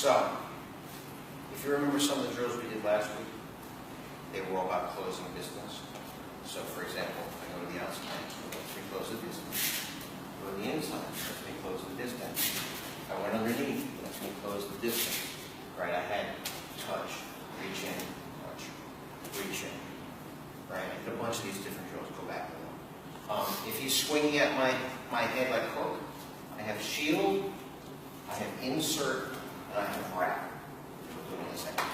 So, if you remember some of the drills we did last week, they were all about closing distance. So, for example, if I go to the outside, let's me close the distance. Go to the inside, let's me close the distance. If I went underneath, let's me close the distance. Right ahead, touch, reach in, touch, reach in. Right? I did a bunch of these different drills. Go back to them. If he's swinging at my head like hook, I have shield, I have insert, and I have wrap. We'll do it in a second.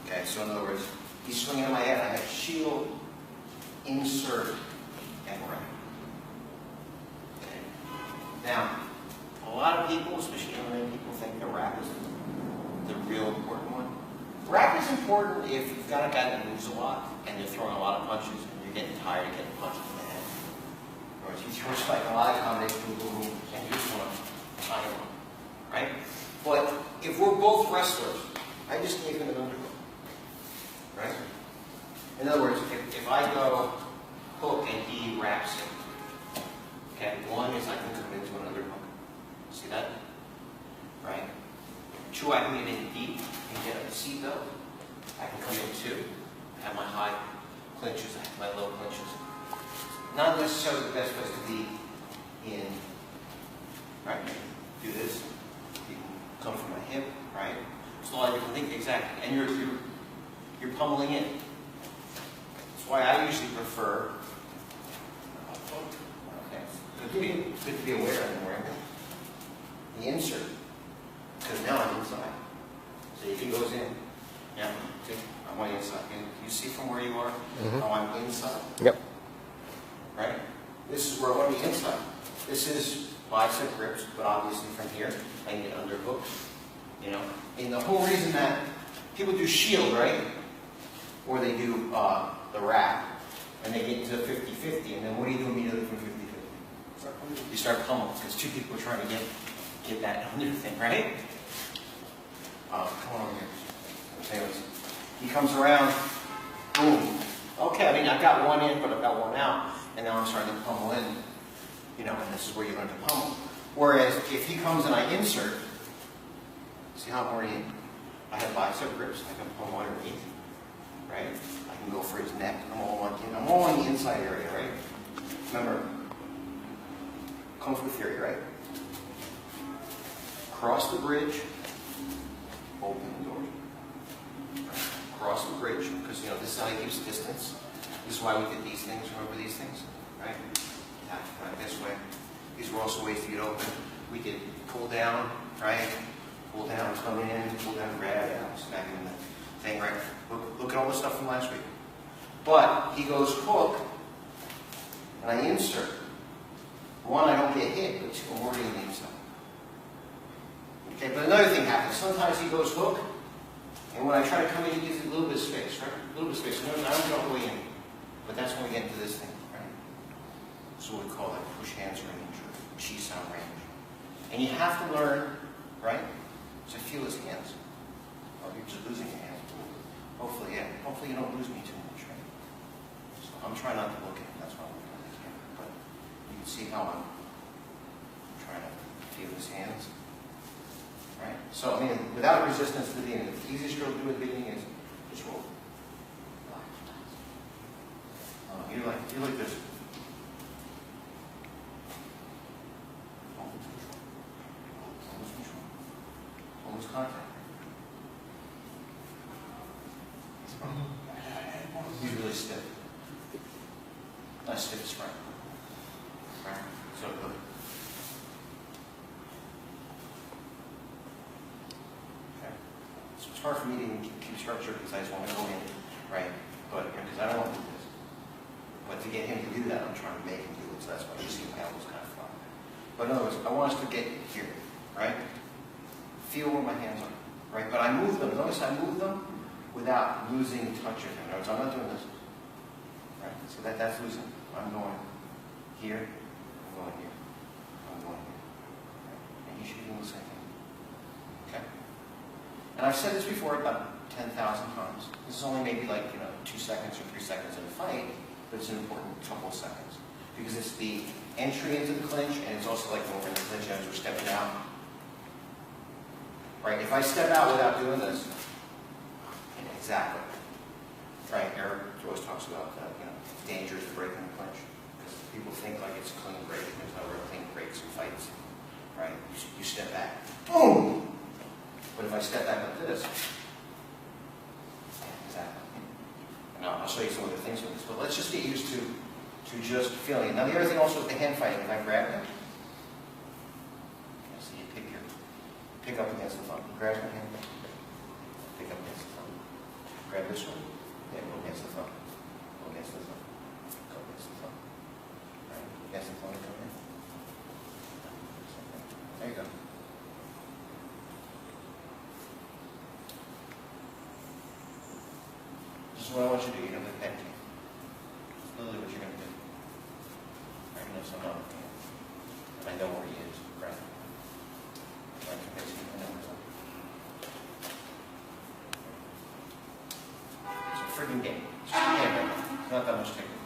Okay, so in other words, he's swinging at my head, I have shield, insert, and wrap. Okay. Now, a lot of people, especially young people, think the wrap is the real important one. Wrap is important if you've got a guy that moves a lot and you're throwing a lot of punches and you're getting tired of getting punched in the head. Or if you throw like a lot of combination, boom, boom, boom, and you just want to tie him, right? But if we're both wrestlers, I just gave him an underhook, right? In other words, if I go hook and he wraps it, okay, one is I can come into an underhook. See that? Right? Two, I can get in deep and get a seat belt. I can come in two. I have my high clinches, I have my low clinches. Not necessarily the best place to be in, right? Do this. You can come from my hip, right? So a lot of you can think exactly. And you're pummeling in. That's why I usually prefer, okay, good to be aware of them, right? The insert. Because now I'm inside. So if he goes in, yeah, see, I'm on the inside. You see from where you are how I'm inside? Yep. Right? This is where I want to be inside. This is bicep grips, but obviously from here, I can get underhook. You know? And the whole reason that people do shield, right? Or they do the wrap, and they get into 50-50, and then what do you do immediately from 50-50? You start pummeling, because two people are trying to get that under thing, right? Come on over here. Anyways, he comes around, boom. Okay, I mean, I've got one in, but I've got one out, and now I'm starting to pummel in, you know, and this is where you learn to pummel. Whereas, if he comes and I insert, see how I'm already in? I have bicep grips, I can pummel underneath, right? I can go for his neck, I'm all on the inside area, right? Remember, Kung Fu theory, right? Cross the bridge, open the door. Cross the bridge, because you know this is how he keeps distance. This is why we did these things. Remember these things, right? Yeah, right this way. These were also ways to get open. We did pull down, right? Pull down, come in, pull down, grab, yeah, smack him in the thing, right? Look at all the stuff from last week. But he goes hook, and I insert. One, I don't get hit, but two, I'm already on the inside. Okay, but another thing happens. Sometimes he goes hook, and when I try to come in, he gives it a little bit of space, right? A little bit of space. I don't go all the way in. But that's when we get into this thing, right? So we call that push hands range or chi sound range. And you have to learn, right? To feel his hands. Or you're just losing your hands. Hopefully, yeah. Hopefully you don't lose me too much, right? So I'm trying not to look at him. That's why I'm looking at his hand. But you can see how I'm trying to feel his hands. Right? So, I mean, without resistance to the beginning, the easiest drill to do at the beginning is just roll. You're like this. Almost control. Almost contact. He's really stiff. Not stiff as front. Right? So good. It's hard for me to keep structure because I just want to go in, right? But because I don't want to do this. But to get him to do that, I'm trying to make him do it. So that's why you see my elbows kind of fly. But in other words, I want us to get here, right? Feel where my hands are, right? But I move them. Notice I move them without losing touch of him. In other words, I'm not doing this, right? So that's losing. I'm going here. I'm going here. I'm going here. Right? And you should be doing the same thing. Okay? And I've said this before about 10,000 times. This is only maybe like, 2 seconds or 3 seconds in a fight, but it's an important couple of seconds. Because it's the entry into the clinch, and it's also like when we're in the clinch as we're stepping out. right? If I step out without doing this, exactly, right? Eric always talks about dangers of breaking the clinch, because people think like it's a clean break. There's no real clean breaks and fights, right? You step back, boom. But if I step back like this, exactly. And I'll show you some other things with this, but let's just get used to just feeling it. Now the other thing also with the hand fighting, if I grab him, so you pick up against the thumb. Grab your hand, pick up against the thumb. Grab this one, yeah, go against the thumb. Go against the thumb. Go against the thumb. Right, against the thumb, come in. There you go. This is what I want you to do. You're going to pen me. It's literally what you're going to do. I know some other thing. And I know where he is. Right. Right. Basically, I know where he's at. It's a friggin' game. It's a game right now. It's not that much technical.